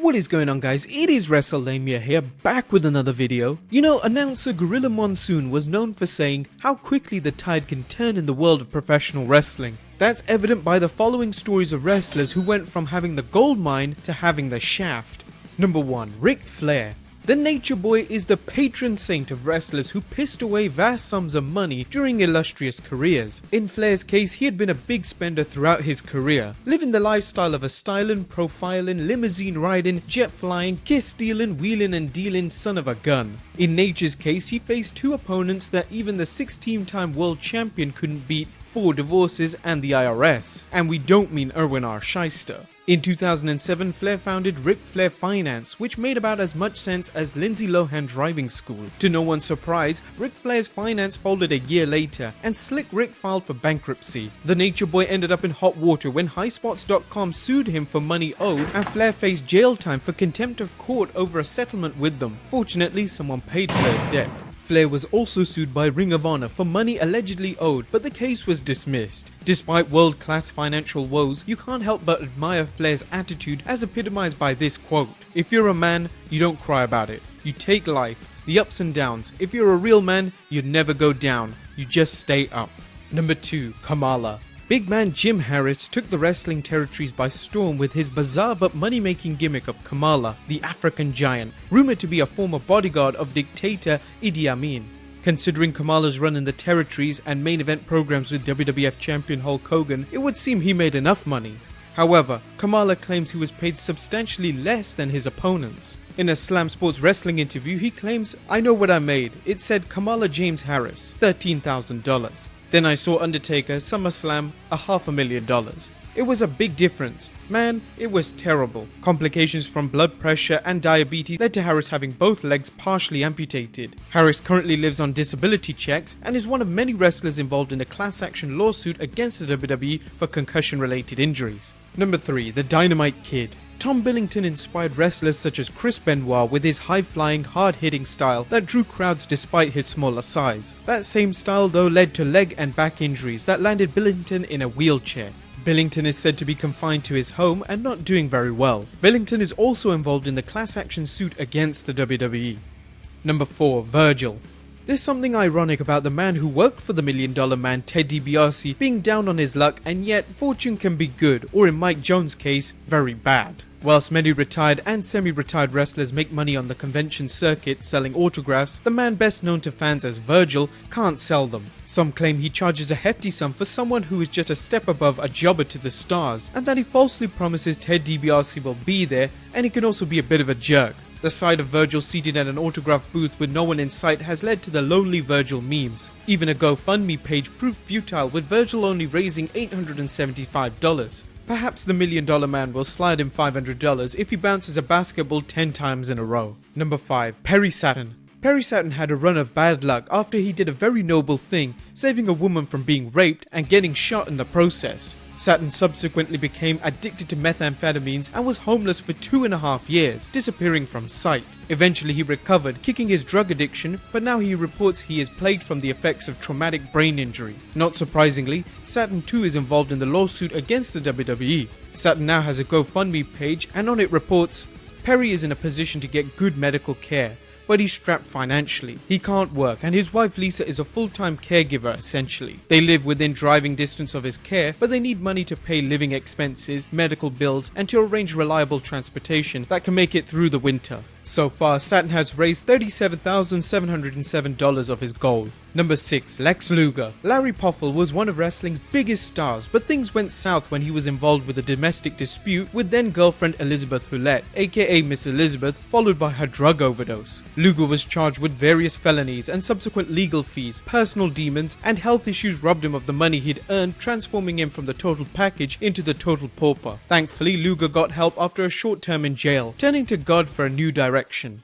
What is going on, guys? It is WrestleLamia here, back with another video. You know, announcer Gorilla Monsoon was known for saying how quickly the tide can turn in the world of professional wrestling. That's evident by the following stories of wrestlers who went from having the gold mine to having the shaft. Number 1. Ric Flair. The Nature Boy is the patron saint of wrestlers who pissed away vast sums of money during illustrious careers. In Flair's case, he had been a big spender throughout his career, living the lifestyle of a styling, profiling, limousine riding, jet flying, kiss stealing, wheeling and dealing son of a gun. In Nature's case, he faced two opponents that even the 16-time world champion couldn't beat, 4 divorces and the IRS. And we don't mean Erwin R. Shyster. In 2007, Flair founded Ric Flair Finance, which made about as much sense as Lindsay Lohan Driving School. To no one's surprise, Ric Flair's finance folded a year later, and Slick Rick filed for bankruptcy. The Nature Boy ended up in hot water when HighSpots.com sued him for money owed, and Flair faced jail time for contempt of court over a settlement with them. Fortunately, someone paid Flair's debt. Flair was also sued by Ring of Honor for money allegedly owed, but the case was dismissed. Despite world-class financial woes, you can't help but admire Flair's attitude as epitomized by this quote: "If you're a man, you don't cry about it. You take life, the ups and downs. If you're a real man, you never go down. You just stay up." Number 2. Kamala. Big man Jim Harris took the wrestling territories by storm with his bizarre but money-making gimmick of Kamala, the African giant, rumored to be a former bodyguard of dictator Idi Amin. Considering Kamala's run in the territories and main event programs with WWF champion Hulk Hogan, it would seem he made enough money. However, Kamala claims he was paid substantially less than his opponents. In a Slam Sports Wrestling interview, he claims, "I know what I made. It said Kamala James Harris, $13,000. Then I saw Undertaker, SummerSlam, $500,000. It was a big difference. Man, it was terrible. Complications from blood pressure and diabetes led to Harris having both legs partially amputated. Harris currently lives on disability checks and is one of many wrestlers involved in a class action lawsuit against the WWE for concussion-related injuries. Number 3. The Dynamite Kid. Tom Billington inspired wrestlers such as Chris Benoit with his high-flying, hard-hitting style that drew crowds despite his smaller size. That same style though led to leg and back injuries that landed Billington in a wheelchair. Billington is said to be confined to his home and not doing very well. Billington is also involved in the class action suit against the WWE. Number 4. Virgil. There's something ironic about the man who worked for the $1 Million Man Ted DiBiase being down on his luck, and yet fortune can be good, or in Mike Jones' case, very bad. Whilst many retired and semi-retired wrestlers make money on the convention circuit selling autographs, the man best known to fans as Virgil can't sell them. Some claim he charges a hefty sum for someone who is just a step above a jobber to the stars, and that he falsely promises Ted DiBiase will be there, and he can also be a bit of a jerk. The sight of Virgil seated at an autograph booth with no one in sight has led to the Lonely Virgil memes. Even a GoFundMe page proved futile, with Virgil only raising $875. Perhaps the $1 Million Man will slide him $500 if he bounces a basketball 10 times in a row. Number 5. Perry Saturn. Perry Saturn had a run of bad luck after he did a very noble thing, saving a woman from being raped and getting shot in the process. Saturn subsequently became addicted to methamphetamines and was homeless for 2.5 years, disappearing from sight. Eventually he recovered, kicking his drug addiction, but now he reports he is plagued from the effects of traumatic brain injury. Not surprisingly, Saturn too is involved in the lawsuit against the WWE. Saturn now has a GoFundMe page, and on it reports, "Perry is in a position to get good medical care, but he's strapped financially. He can't work, and his wife Lisa is a full-time caregiver essentially. They live within driving distance of his care, but they need money to pay living expenses, medical bills, and to arrange reliable transportation that can make it through the winter." So far, Saturn has raised $37,707 of his goal. Number 6. Lex Luger. Larry Poffel was one of wrestling's biggest stars, but things went south when he was involved with a domestic dispute with then-girlfriend Elizabeth Hulette, aka Miss Elizabeth, followed by her drug overdose. Luger was charged with various felonies, and subsequent legal fees, personal demons, and health issues robbed him of the money he'd earned, transforming him from the total package into the total pauper. Thankfully, Luger got help after a short term in jail, turning to God for a new direction.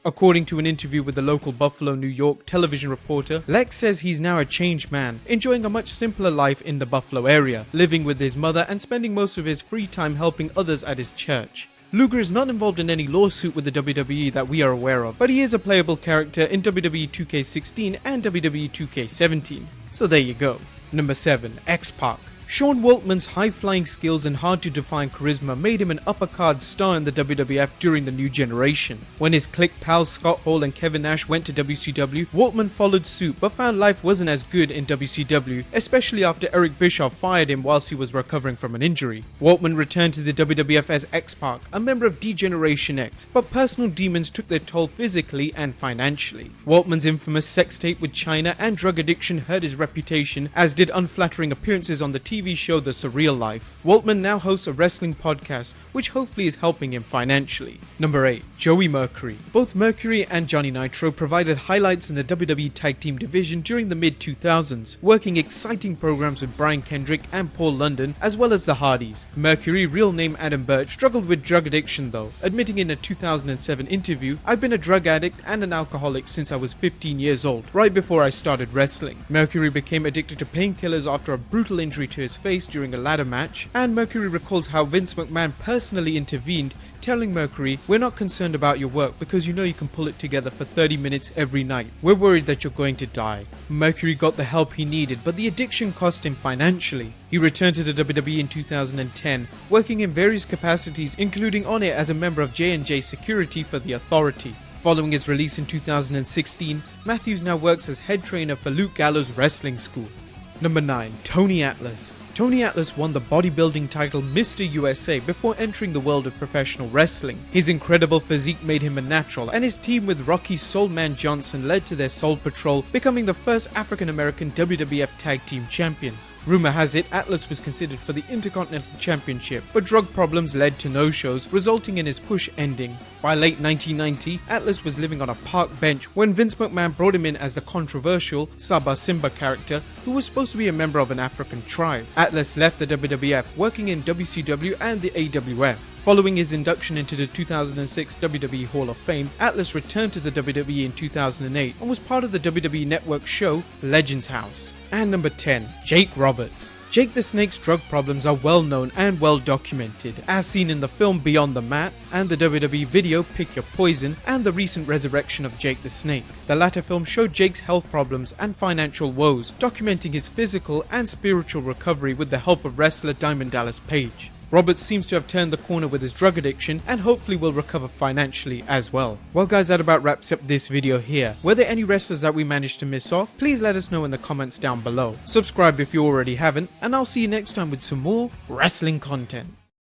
According to an interview with the local Buffalo, New York television reporter, Lex says he's now a changed man, enjoying a much simpler life in the Buffalo area, living with his mother and spending most of his free time helping others at his church. Luger is not involved in any lawsuit with the WWE that we are aware of, but he is a playable character in WWE 2K16 and WWE 2K17. So there you go. Number 7. X-Pac. Sean Waltman's high-flying skills and hard-to-define charisma made him an upper-card star in the WWF during the new generation. When his clique pals Scott Hall and Kevin Nash went to WCW, Waltman followed suit but found life wasn't as good in WCW, especially after Eric Bischoff fired him whilst he was recovering from an injury. Waltman returned to the WWF as X-Pac, a member of D-Generation X, but personal demons took their toll physically and financially. Waltman's infamous sex tape with China and drug addiction hurt his reputation, as did unflattering appearances on the TV show The Surreal Life. Waltman now hosts a wrestling podcast, which hopefully is helping him financially. Number 8. Joey Mercury. Both Mercury and Johnny Nitro provided highlights in the WWE Tag Team division during the mid-2000s, working exciting programs with Brian Kendrick and Paul London, as well as the Hardys. Mercury, real name Adam Birch, struggled with drug addiction though, admitting in a 2007 interview, "I've been a drug addict and an alcoholic since I was 15 years old, right before I started wrestling." Mercury became addicted to painkillers after a brutal injury to his face during a ladder match, and Mercury recalls how Vince McMahon personally intervened, telling Mercury, "We're not concerned about your work because you know you can pull it together for 30 minutes every night. We're worried that you're going to die." Mercury got the help he needed, but the addiction cost him financially. He returned to the WWE in 2010, working in various capacities, including on it as a member of J&J Security for the Authority. Following his release in 2016, Matthews now works as head trainer for Luke Gallows Wrestling School. Number 9. Tony Atlas. Tony Atlas won the bodybuilding title Mr. USA before entering the world of professional wrestling. His incredible physique made him a natural, and his team with Rocky Soulman Johnson led to their Soul Patrol, becoming the first African-American WWF Tag Team Champions. Rumor has it Atlas was considered for the Intercontinental Championship, but drug problems led to no-shows, resulting in his push ending. By late 1990, Atlas was living on a park bench when Vince McMahon brought him in as the controversial Saba Simba character, who was supposed to be a member of an African tribe. Atlas left the WWF, working in WCW and the AWF. Following his induction into the 2006 WWE Hall of Fame, Atlas returned to the WWE in 2008 and was part of the WWE Network show Legends House. And number 10. Jake Roberts. Jake the Snake's drug problems are well known and well documented, as seen in the film Beyond the Mat and the WWE video Pick Your Poison and the recent resurrection of Jake the Snake. The latter film showed Jake's health problems and financial woes, documenting his physical and spiritual recovery with the help of wrestler Diamond Dallas Page. Roberts seems to have turned the corner with his drug addiction and hopefully will recover financially as well. Well guys, that about wraps up this video here. Were there any wrestlers that we managed to miss off? Please let us know in the comments down below. Subscribe if you already haven't, and I'll see you next time with some more wrestling content.